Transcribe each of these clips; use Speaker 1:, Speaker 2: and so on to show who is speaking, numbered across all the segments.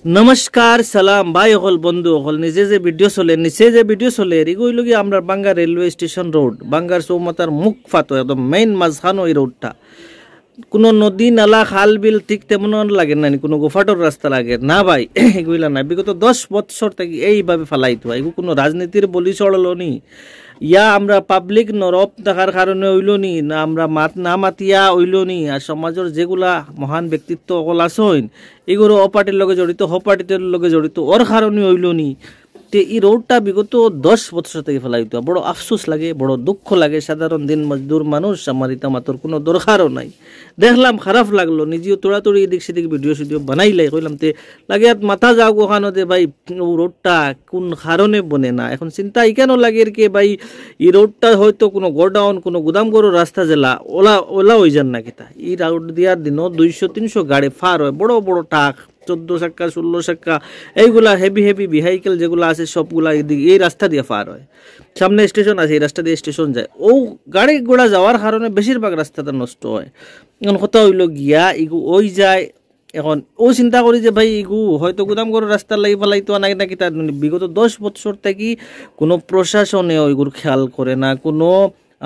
Speaker 1: नमस्कार सलाम भाई हल बंधु हल निजे जे भिडियो चले निचे जे भिडियो चले एगो लगे আমরা বাঙ্গা রেলওয়ে স্টেশন রোড বাঙ্গার চৌমাথার মুখ ফাতো একদম মেইন মাঝখানো এই রোডটা কোনো নদী নালা খাল বিল ঠিক তেমন লাগে না কোনো গোফাটোর রাস্তা লাগে না ভাই এগুলা না বিগত 10 বছর থেকে এইভাবে ফালাইতো এগু কোনো রাজনীতির বলি চড়লো নি ইয়া আমরা পাবলিক নরব থাকার কারণে হইল নি না আমরা না মাতিয়া হইল নি আর সমাজের যেগুলা মহান ব্যক্তিত্ব অকল আসইন এগুলো অপার্টির লগে জড়িত হপার্টির লগে জড়িত ওর কারণে হইল নি তে এই রোডটা বিগত 10 বছর থেকে ফেলাইতো বড় আফসোস লাগে বড় দুঃখ লাগে সাধারণ দিন মজদুর মানুষ আমার ইতামাতর কোনো দরকারও নাই দেখলাম খারাপ লাগলো নিজেও তোড়াতড়ি এদিক সেদিক ভিডিও বানাইলাই কইলাম তে লাগে মাথা যাও ওখানে দে ভাই রোডটা কোন কারণে বনে না এখন চিন্তা কেন লাগে কে ভাই এই রোডটা হয়তো কোনো গোডাউন কোনো গুদামঘরের রাস্তা জেলা ওলা ওলা হয়ে যান না কিতা এই রোড দিয়ার দিনও 200-300 গাড়ি ফার হয় বড় বড় টাক 14 চাক্কা 16 চাক্কা এইগুলা হেভি হেভি ভেহিকেল যেগুলো আছে সবগুলা এই রাস্তা দিয়ে পার হয় সামনে স্টেশন আছে এই রাস্তা দিয়ে স্টেশন যায় ও গাড়ি ঘোড়া যাওয়ার কারণে বেশিরভাগ রাস্তাটা নষ্ট হয় এখন কথা হইল গিয়া ইগু ওই যায় এখন ও চিন্তা করি যে ভাই ইগু হয়তো গুদামঘরের রাস্তার লাগি ফেলাইতো না নাকি তার বিগত 10 বছর থেকে কোনো প্রশাসনে ওইগুলো খেয়াল করে না কোনো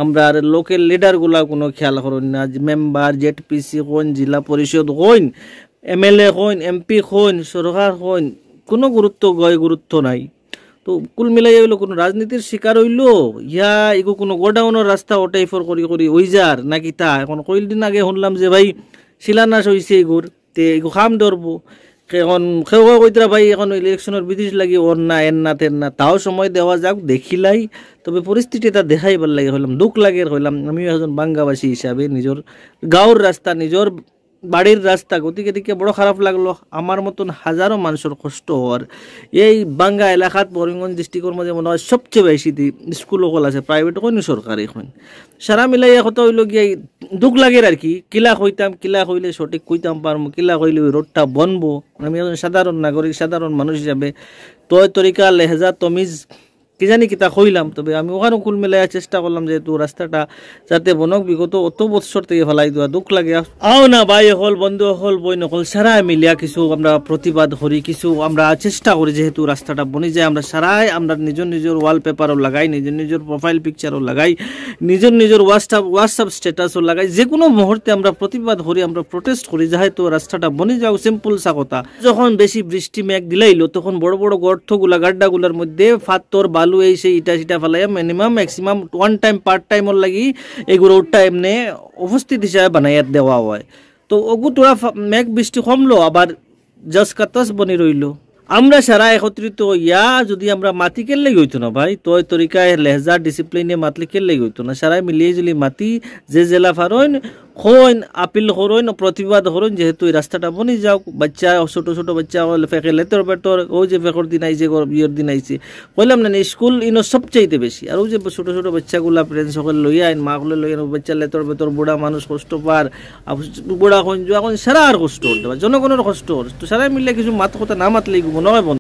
Speaker 1: আমরা লোকাল লিডারগুলা কোনো খেয়াল করেন না মেম্বার জেডপিসি কোন জেলা পরিষদ কোন এমএলএ হইন এমপি হইন সরকার হইন কোনো গুরুত্ব নাই তো কুল মিলাই হইলো কোনো রাজনীতির শিকার হইলো ইয়া এগো কোনো গোডাউনের রাস্তা ওটাই ফর করি ওই যার নাকি তা এখন কইল দিন আগে শুনলাম যে ভাই শিলান্যাস হয়েছে এগুর তে এগো খাম ধরবো এখন কেউ কইতরা ভাই এখন ইলেকশনের বিধিশ লাগি ওর না এর না তের না তাও সময় দেওয়া যাক দেখিলাই তবে পরিস্থিতিটা দেখাইবার লাগে হইলাম দুঃখ লাগে হইলাম আমিও একজন বাঙ্গাবাসী হিসাবে নিজের গাঁওর রাস্তা নিজের বাড়ির রাস্তা গতিকে দিকে বড় খারাপ লাগলো আমার মতন হাজারো মানুষের কষ্ট হওয়ার এই বাঙ্গা এলাকাত করিমগঞ্জ ডিস্ট্রিক্টের মধ্যে মনে হয় সবচেয়ে বেশি স্কুল সকল আছে প্রাইভেট কোন সরকারি কোন সারা মিলাই কথা হইল গিয়ে দুঃখ লাগে আর কি কিলা কইতাম কিলা কইলে সঠিক কইতাম পারবো কিলা কইলে ওই রোডটা বনবো আমি একজন সাধারণ নাগরিক সাধারণ মানুষ হিসাবে তয় তরিকা লেহেজা তমিজ কি জানি কিতা কইলাম তবে আমি ওখানে কুল মিলাই চেষ্টা করলাম যে তো রাস্তাটা যাতে বনক বিগত অত বছর থেকে ফেলাই দেওয়া দুঃখ লাগে আও না ভাই হল বন্ধু হল বই নকল সারা মিলিয়া কিছু আমরা প্রতিবাদ করি কিছু আমরা চেষ্টা করি যেহেতু রাস্তাটা বনি যায় আমরা সারাই আমরা নিজের ওয়ালপেপারও লাগাই নিজের প্রোফাইল পিকচারও লাগাই নিজের হোয়াটসঅ্যাপ স্ট্যাটাসও লাগাই যে কোনো মুহূর্তে আমরা প্রতিবাদ করি আমরা প্রোটেস্ট করি যেহেতু রাস্তাটা বনি যাও সিম্পল সা কথা যখন বেশি বৃষ্টি মেঘ দিলাইলো তখন বড় বড় গর্তগুলা গাড্ডাগুলার মধ্যে ফাত্তর বালু এই সেই ইটা সিটা ফেলাই minimum maximum one time part টাইমর লাগি এগুলো ওটা এমনি উপস্থিত হিসাবে বানাইয়া দেওয়া হয় তো ওগু তোরা মেঘ বৃষ্টি কমলো আবার জাস কাতাস বনি রইল আমরা সারা একত্রিত ইয়া যদি আমরা মাটি কেলে হইতো না ভাই তয় তরিকায় লেহজা ডিসিপ্লিনে মাতলে কেলে হইতো না সারাই মিলিয়ে যদি মাটি যে জেলা ফারইন হইন আপিল করইন প্রতিবাদ করইন যেহেতু এই রাস্তাটা বনি যাও বাচ্চা ছোট বাচ্চা ফেকে লেতর পেটর ও যে ফেকর দিন আইছে বিয়ের দিন আইছে কইলাম না স্কুল ইনো সবচাইতে বেশি আর ও যে ছোট বাচ্চাগুলা প্যারেন্টস সকল লই আইন মাগুলো লই আইন বাচ্চা লেতর পেটর বুড়া মানুষ কষ্ট পার বুড়া এখন সারা আর কষ্ট জনগণের কষ্ট তো সারাই মিলে কিছু মাত কথা না মাতলেই নয় বন্ধু।